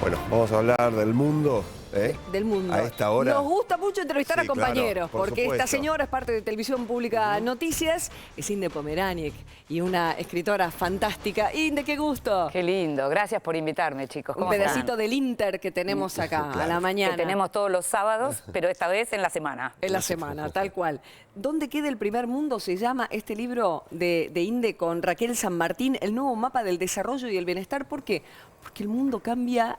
Bueno, vamos a hablar del mundo, ¿eh? Del mundo. A esta hora. Nos gusta mucho entrevistar Sí, a compañeros, claro, por porque supuesto. esta señora es parte de Televisión Pública Noticias, es Inde Pomeráñez y una escritora fantástica. Inde, qué gusto. Qué lindo, gracias por invitarme, chicos. Un ¿Cómo pedacito están? del Inter que tenemos acá Claro. a la mañana. Que tenemos todos los sábados, pero esta vez en la semana. En la semana, tal cual. ¿Dónde queda el primer mundo? Se llama este libro de Inde con Raquel San Martín, el nuevo mapa del desarrollo y el bienestar. ¿Por qué? Porque el mundo cambia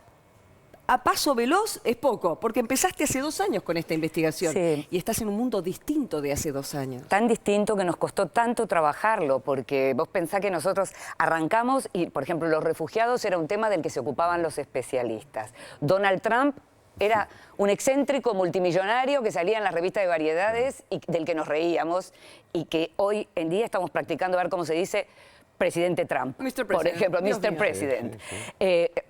a paso veloz, es poco, porque empezaste hace 2 años con esta investigación. Sí. Y estás en un mundo distinto de hace 2 años. Tan distinto que nos costó tanto trabajarlo, porque vos pensás que nosotros arrancamos y, por ejemplo, los refugiados era un tema del que se ocupaban los especialistas. Donald Trump era un excéntrico multimillonario que salía en las revistas de variedades y del que nos reíamos y que hoy en día estamos practicando a ver cómo se dice presidente Trump, Mr. por President. ejemplo, Dios Mr. mío. President.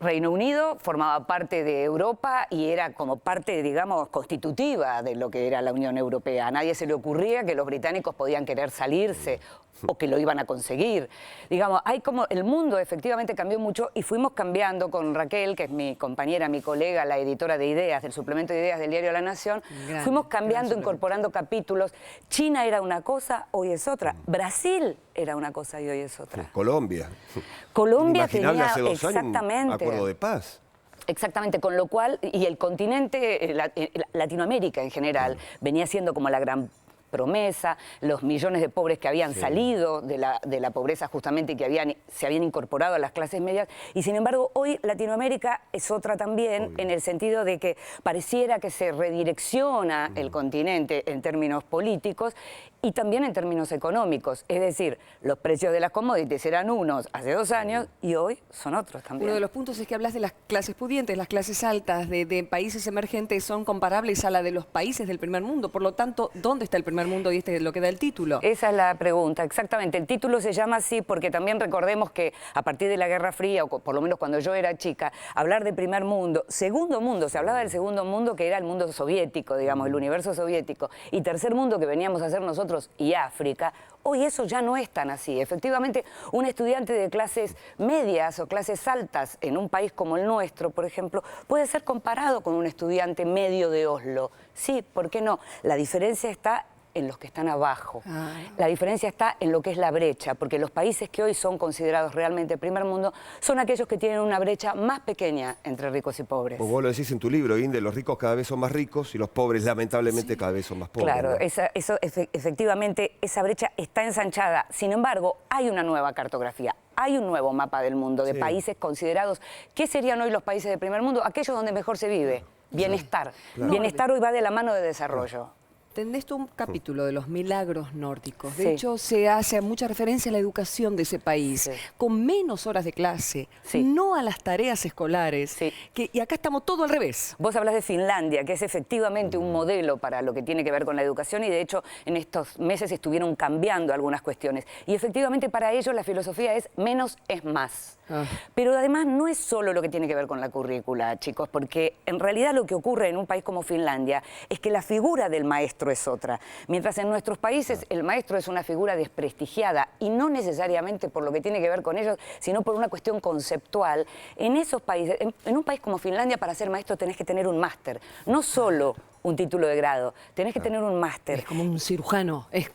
Reino Unido formaba parte de Europa y era como parte, digamos, constitutiva de lo que era la Unión Europea. A nadie se le ocurría que los británicos podían querer salirse o que lo iban a conseguir. Digamos, hay como el mundo efectivamente cambió mucho y fuimos cambiando con Raquel, que es mi compañera, mi colega, la editora de ideas, del suplemento de ideas del diario La Nación. Grande, Fuimos gran cambiando, suplemento. incorporando capítulos. China era una cosa, hoy es otra. Brasil era una cosa y hoy es otra. Colombia. Colombia Inimaginable tenía hace 2 años un exactamente. acuerdo de paz. Exactamente, con lo cual, y el continente, Latinoamérica en general, venía siendo como la gran promesa, los millones de pobres que habían salido de la pobreza justamente y que se habían incorporado a las clases medias. Y sin embargo, hoy Latinoamérica es otra también, en el sentido de que pareciera que se redirecciona el continente en términos políticos y también en términos económicos. Es decir, los precios de las commodities eran unos hace 2 años y hoy son otros también. Uno de los puntos es que hablas de las clases pudientes, las clases altas de países emergentes son comparables a la de los países del primer mundo. Por lo tanto, ¿dónde está el primer mundo? Y este es lo que da el título. Esa es la pregunta, exactamente. El título se llama así porque también recordemos que a partir de la Guerra Fría, o por lo menos cuando yo era chica, hablar de primer mundo, segundo mundo, se hablaba del segundo mundo que era el mundo soviético, digamos, el universo soviético, y tercer mundo que veníamos a hacer nosotros y África. Hoy eso ya no es tan así. Efectivamente, un estudiante de clases medias o clases altas en un país como el nuestro, por ejemplo, puede ser comparado con un estudiante medio de Oslo. Sí, ¿por qué no? La diferencia está en los que están abajo. La diferencia está en lo que es la brecha, porque los países que hoy son considerados realmente primer mundo son aquellos que tienen una brecha más pequeña entre ricos y pobres. Pues vos lo decís en tu libro, Inde, los ricos cada vez son más ricos y los pobres lamentablemente cada vez son más pobres. Claro, ¿no? Efectivamente, esa brecha está ensanchada. Sin embargo, hay una nueva cartografía. Hay un nuevo mapa del mundo de países considerados. ¿Qué serían hoy los países del primer mundo? Aquellos donde mejor se vive. Bienestar. Claro. Bienestar hoy va de la mano de desarrollo. Tenés todo un capítulo de los milagros nórdicos. De Sí. hecho, se hace mucha referencia a la educación de ese país, Sí. con menos horas de clase, Sí. no a las tareas escolares. Sí. Y acá estamos todo al revés. Vos hablas de Finlandia, que es efectivamente un modelo para lo que tiene que ver con la educación y de hecho en estos meses estuvieron cambiando algunas cuestiones. Y efectivamente para ellos la filosofía es menos es más. Pero además no es solo lo que tiene que ver con la currícula, chicos, porque en realidad lo que ocurre en un país como Finlandia es que la figura del maestro es otra. Mientras en nuestros países el maestro es una figura desprestigiada y no necesariamente por lo que tiene que ver con ellos, sino por una cuestión conceptual, en esos países, en un país como Finlandia para ser maestro tenés que tener un máster, no solo un título de grado, tenés que tener un máster. Es como un cirujano, es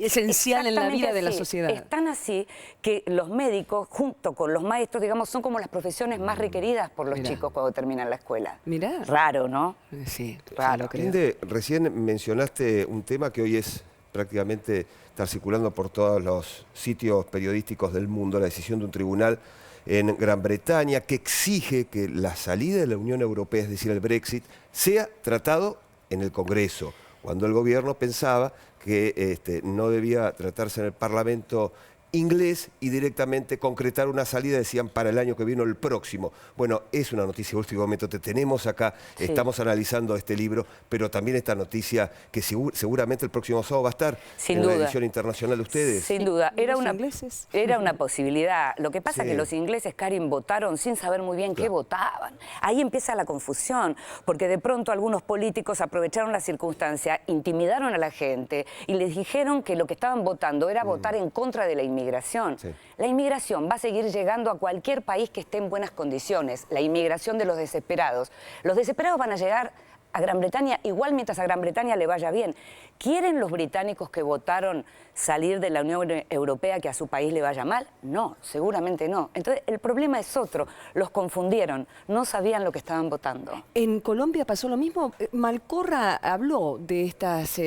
esencial en la vida de la así. sociedad. Es tan así que los médicos, junto con los maestros, digamos, son como las profesiones más requeridas por los Mirá. chicos cuando terminan la escuela. Mirá. Raro, ¿no? Sí, Claro. sí, lo creo. Inde, recién mencionaste un tema que hoy es prácticamente estar circulando por todos los sitios periodísticos del mundo, la decisión de un tribunal en Gran Bretaña que exige que la salida de la Unión Europea, es decir, el Brexit, sea tratado en el Congreso, cuando el gobierno pensaba que no debía tratarse en el Parlamento inglés y directamente concretar una salida, decían, para el año que viene o el próximo. Bueno, es una noticia de último momento, te tenemos acá, Sí. estamos analizando este libro, pero también esta noticia que seguramente el próximo sábado va a estar Sin en la duda. edición internacional de ustedes. Sin duda, ¿Y era los una, ingleses? era una posibilidad. Lo que pasa es Sí. que los ingleses, Karin, votaron sin saber muy bien qué votaban. Ahí empieza la confusión, porque de pronto algunos políticos aprovecharon la circunstancia, intimidaron a la gente y les dijeron que lo que estaban votando era votar en contra de la inmigración. inmigración. Sí. La inmigración va a seguir llegando a cualquier país que esté en buenas condiciones. La inmigración de los desesperados. Los desesperados van a llegar a Gran Bretaña igual mientras a Gran Bretaña le vaya bien. ¿Quieren los británicos que votaron salir de la Unión Europea que a su país le vaya mal? No, seguramente no. Entonces el problema es otro. Los confundieron, no sabían lo que estaban votando. En Colombia pasó lo mismo. Malcorra habló de estas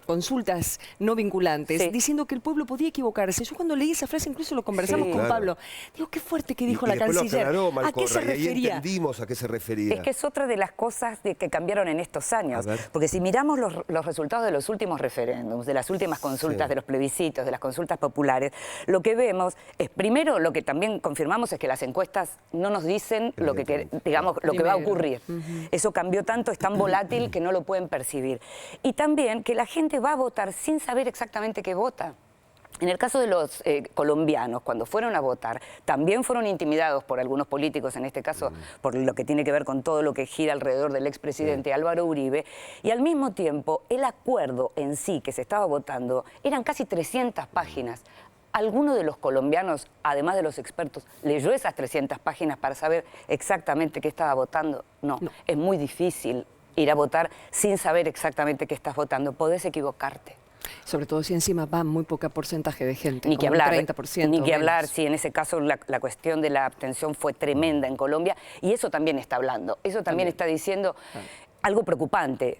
consultas no vinculantes, Sí. diciendo que el pueblo podía equivocarse. Yo cuando leí esa frase incluso lo conversamos Sí. con Claro. Pablo. Digo, qué fuerte que dijo la después canciller. lo aclaró ¿A qué se Malcorra, y ahí refería? entendimos a qué se refería. Es que es otra de las cosas que cambiaron en estos años. A ver. Porque si miramos los resultados de los últimos referéndums, de las últimas consultas, Sí. de los plebiscitos, de las consultas populares, lo que vemos es, primero, lo que también confirmamos es que las encuestas no nos dicen lo que, digamos, lo que va a Primero. ocurrir. Eso cambió tanto, es tan volátil que no lo pueden percibir. Y también que la gente va a votar sin saber exactamente qué vota. En el caso de los colombianos, cuando fueron a votar, también fueron intimidados por algunos políticos, en este caso por lo que tiene que ver con todo lo que gira alrededor del expresidente Álvaro Uribe, y al mismo tiempo el acuerdo en sí que se estaba votando eran casi 300 páginas. ¿Alguno de los colombianos, además de los expertos, leyó esas 300 páginas para saber exactamente qué estaba votando? No. Es muy difícil ir a votar sin saber exactamente qué estás votando. Podés equivocarte. Sobre todo si encima va muy poco porcentaje de gente. Ni que como un hablar, 30%. ni que hablar, menos. sí, en ese caso la cuestión de la abstención fue tremenda en Colombia y eso también está hablando, eso también está diciendo algo preocupante.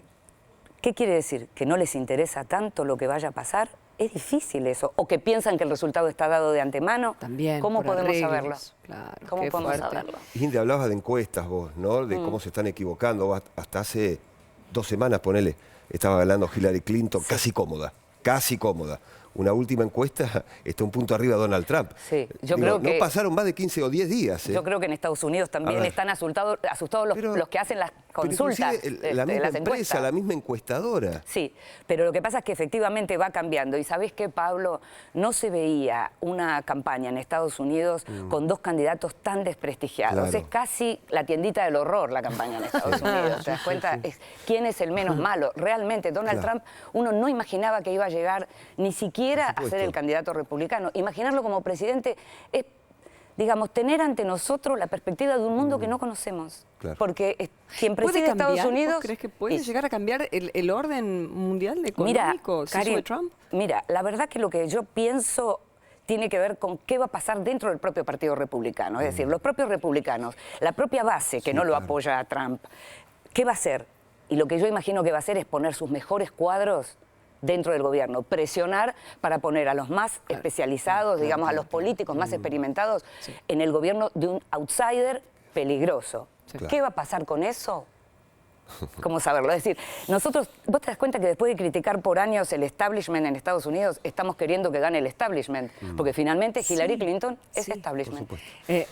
¿Qué quiere decir? ¿Que no les interesa tanto lo que vaya a pasar? Es difícil eso. ¿O que piensan que el resultado está dado de antemano? También. ¿Cómo por podemos arreglos. saberlo? Claro, ¿Cómo qué podemos fuerte. saberlo? Inde, hablabas de encuestas vos, ¿no? De cómo se están equivocando. Hasta hace 2 semanas, ponele, estaba ganando Hillary Clinton casi cómoda. Casi cómoda. Una última encuesta está un punto arriba de Donald Trump. Sí, yo creo que no pasaron más de 15 o 10 días. Yo creo que en Estados Unidos también A ver. están asustados los que hacen las Pero consultas, inclusive la misma las empresa, encuestas. la misma encuestadora. Sí, pero lo que pasa es que efectivamente va cambiando. ¿Y sabés qué, Pablo? No se veía una campaña en Estados Unidos con 2 candidatos tan desprestigiados. Claro. Es casi la tiendita del horror la campaña en Estados Unidos. ¿Te das cuenta? ¿Quién es el menos malo? Realmente, Donald Claro. Trump, uno no imaginaba que iba a llegar ni siquiera a ser el candidato republicano. Imaginarlo como presidente es, digamos, tener ante nosotros la perspectiva de un mundo que no conocemos. Claro. Porque quien ¿Puede preside cambiar? Estados Unidos... ¿Vos crees que puede es- llegar a cambiar el orden mundial económico si sube Trump? Mira, la verdad que lo que yo pienso tiene que ver con qué va a pasar dentro del propio Partido Republicano. Es decir, los propios republicanos, la propia base que no lo apoya a Trump, ¿qué va a hacer? Y lo que yo imagino que va a hacer es poner sus mejores cuadros dentro del gobierno, presionar para poner a los más especializados, digamos, a los políticos más experimentados en el gobierno de un outsider peligroso. Claro. ¿Qué va a pasar con eso? ¿Cómo saberlo? Es decir, nosotros, vos te das cuenta que después de criticar por años el establishment en Estados Unidos, estamos queriendo que gane el establishment, porque finalmente Hillary Clinton es establishment.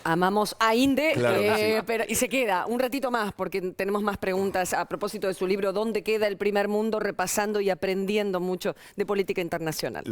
Amamos a Inde, Claro que sí. y se queda un ratito más porque tenemos más preguntas a propósito de su libro ¿Dónde queda el primer mundo? Repasando y aprendiendo mucho de política internacional.